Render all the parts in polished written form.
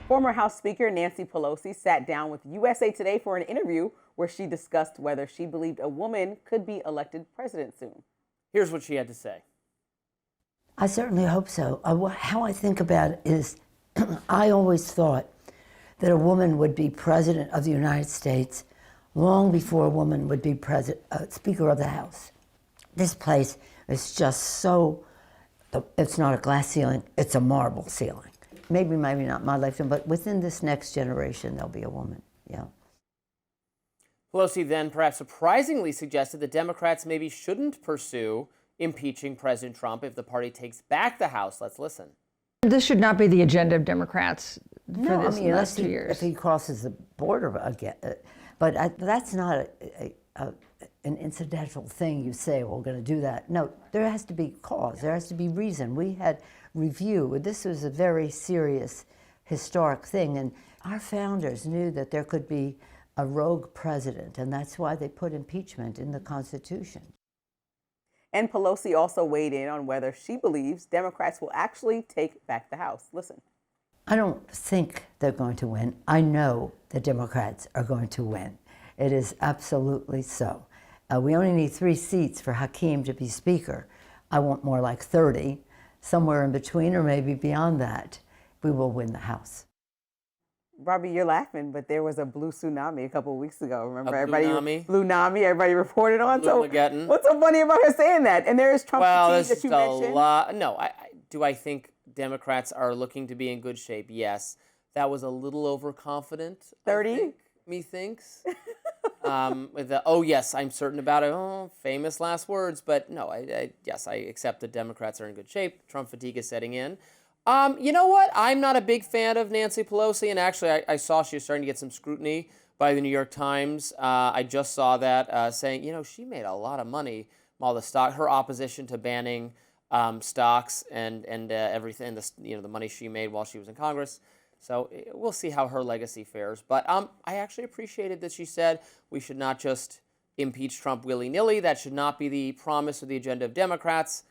Former House Speaker Nancy Pelosi sat down with USA Today for an interview where she discussed whether she believed a woman could be elected president soon. Here's what she had to say. I certainly hope so. How I think about it is I always thought that a woman would be president of the United States long before a woman would be Speaker of the House. This place is just so, it's not a glass ceiling, it's a marble ceiling. Maybe not my lifetime, but within this next generation, there'll be a woman, yeah. Pelosi then perhaps surprisingly suggested that Democrats maybe shouldn't pursue impeaching President Trump if the party takes back the House. Let's listen. This should not be the agenda of Democrats for this last 2 years. If he crosses the border again, but that's not an incidental thing you say, well, we're going to do that. No, there has to be cause. There has to be reason. We had review. This was a very serious, historic thing, and our founders knew that there could be a rogue president, and that's why they put impeachment in the Constitution. And Pelosi also weighed in on whether she believes Democrats will actually take back the House. Listen. I don't think they're going to win. I know the Democrats are going to win. It is absolutely so. We only need 3 seats for Hakeem to be Speaker. I want more like 30, somewhere in between or maybe beyond that. We will win the House. Robbie, you're laughing, but there was a blue tsunami a couple of weeks ago. Remember, Blue Nami, everybody reported on. Blue Mageddon. What's so funny about her saying that? And there is Trump fatigue that you mentioned. No, do I think Democrats are looking to be in good shape? Yes. That was a little overconfident. 30? Methinks. Oh yes, I'm certain about it. Oh, famous last words. But no, yes, I accept that Democrats are in good shape. Trump fatigue is setting in. You know what? I'm not a big fan of Nancy Pelosi, and actually I saw she was starting to get some scrutiny by the New York Times. I just saw that saying, she made a lot of money while her opposition to banning stocks and everything, the money she made while she was in Congress. So we'll see how her legacy fares. But I actually appreciated that she said we should not just impeach Trump willy-nilly. That should not be the promise or the agenda of Democrats,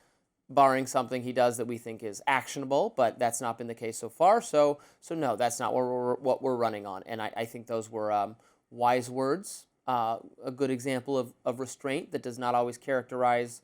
barring something he does that we think is actionable. But that's not been the case so far. So no, that's not what we're running on. And I think those were wise words, a good example of restraint that does not always characterize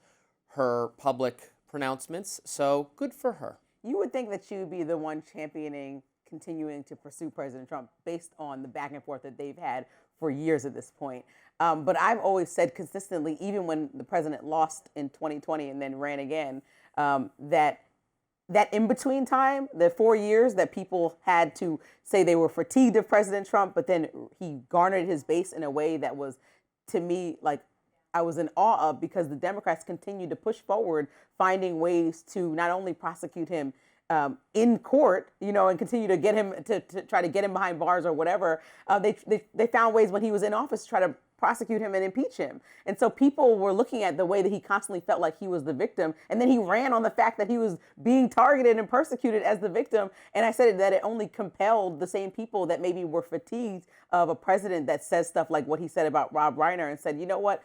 her public pronouncements. So good for her. You would think that she would be the one championing continuing to pursue President Trump based on the back and forth that they've had for years at this point. But I've always said consistently, even when the president lost in 2020 and then ran again, that in-between time, the 4 years that people had to say they were fatigued of President Trump, but then he garnered his base in a way that was, to me, like I was in awe of, because the Democrats continued to push forward, finding ways to not only prosecute him in court, and continue to get him to try to get him behind bars or whatever. They found ways when he was in office to try to prosecute him and impeach him. And so people were looking at the way that he constantly felt like he was the victim. And then he ran on the fact that he was being targeted and persecuted as the victim. And I said that it only compelled the same people that maybe were fatigued of a president that says stuff like what he said about Rob Reiner and said, you know what?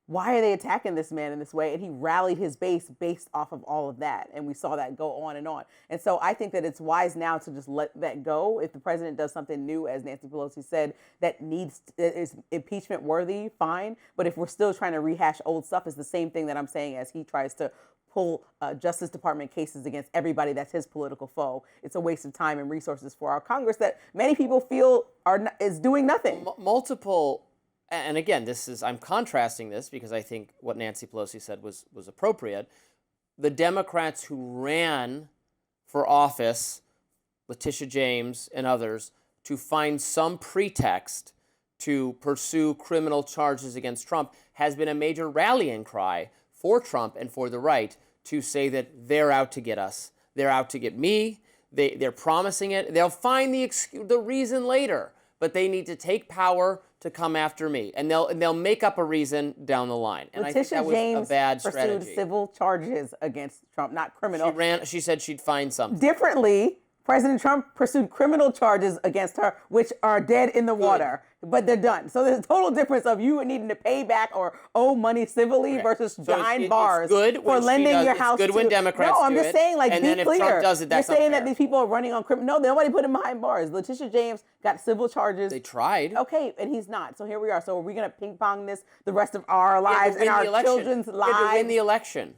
Why are they attacking this man in this way? And he rallied his base based off of all of that. And we saw that go on and on. And so I think that it's wise now to just let that go. If the president does something new, as Nancy Pelosi said, that is impeachment worthy, fine. But if we're still trying to rehash old stuff, it's the same thing that I'm saying as he tries to pull Justice Department cases against everybody that's his political foe. It's a waste of time and resources for our Congress that many people feel is doing nothing. And again, I'm contrasting this because I think what Nancy Pelosi said was appropriate. The Democrats who ran for office, Letitia James and others, to find some pretext to pursue criminal charges against Trump has been a major rallying cry for Trump and for the right to say that they're out to get us. They're out to get me. They're promising it. They'll find the reason later, but they need to take power to come after me, and they'll make up a reason down the line. And Letitia I think that was James a bad strategy. pursued civil charges against Trump, not criminal. She said she'd find something differently President Trump pursued criminal charges against her, which are dead in the water, but they're done. So there's a total difference of you needing to pay back or owe money civilly versus behind bars for lending your house. It's good when Democrats No, I'm just saying, like, and be then clear. If Trump does it, that's You're saying unfair. that these people are running on criminal. No, nobody put him behind bars. Letitia James got civil charges. They tried. Okay, and he's not. So here we are. So are we going to ping pong this the rest of our lives and our children's lives? You have to win the election.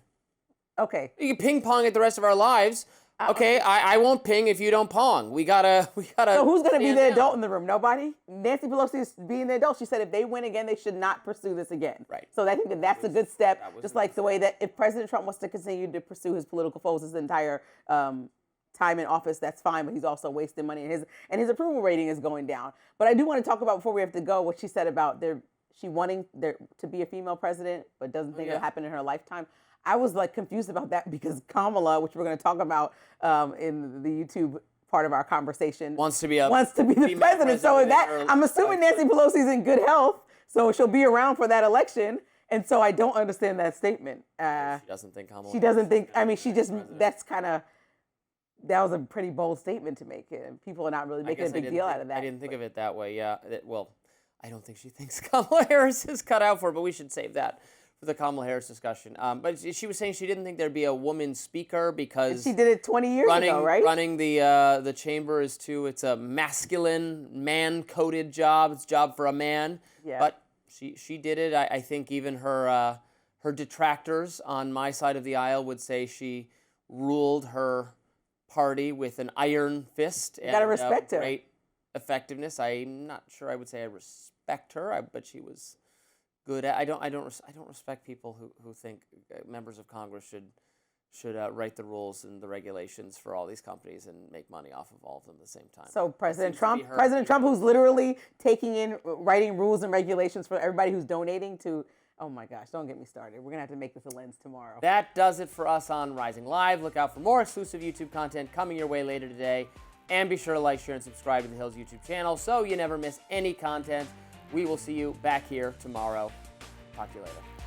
Okay. You can ping pong it the rest of our lives. Okay, I won't ping if you don't pong. We gotta. So who's gonna be the adult in the room? Nobody. Nancy Pelosi is being the adult. She said if they win again, they should not pursue this again. Right. So I think that's a good step. Just like the way that if President Trump wants to continue to pursue his political foes his entire time in office, that's fine. But he's also wasting money, and his approval rating is going down. But I do want to talk about before we have to go what she said about she wanting to be a female president, but doesn't think it'll happen in her lifetime. I was like confused about that because Kamala, which we're going to talk about in the YouTube part of our conversation, wants to be the president. So I'm assuming Nancy Pelosi's in good health, so she'll be around for that election. And so I don't understand that statement. She doesn't think Kamala. She doesn't think. I mean, she just. That's kind of. That was a pretty bold statement to make, and people are not really making a big deal out of that. I didn't think of it that way. Yeah. Well, I don't think she thinks Kamala Harris is cut out for it, but we should save that for the Kamala Harris discussion. But she was saying she didn't think there'd be a woman speaker because she did it 20 years ago, right? Running the chamber it's a masculine, man-coded job. It's a job for a man. Yeah. But she did it. I think even her detractors on my side of the aisle would say she ruled her party with an iron fist. You gotta respect her. Great effectiveness. I'm not sure I would say I respect her, but she was good. I don't respect people who think members of Congress should write the rules and the regulations for all these companies and make money off of all of them at the same time. So President Trump, who's literally writing rules and regulations for everybody who's donating to. Oh my gosh, don't get me started. We're gonna have to make this a lens tomorrow. That does it for us on Rising Live. Look out for more exclusive YouTube content coming your way later today. And be sure to like, share, and subscribe to the Hills YouTube channel so you never miss any content. We will see you back here tomorrow. Talk to you later.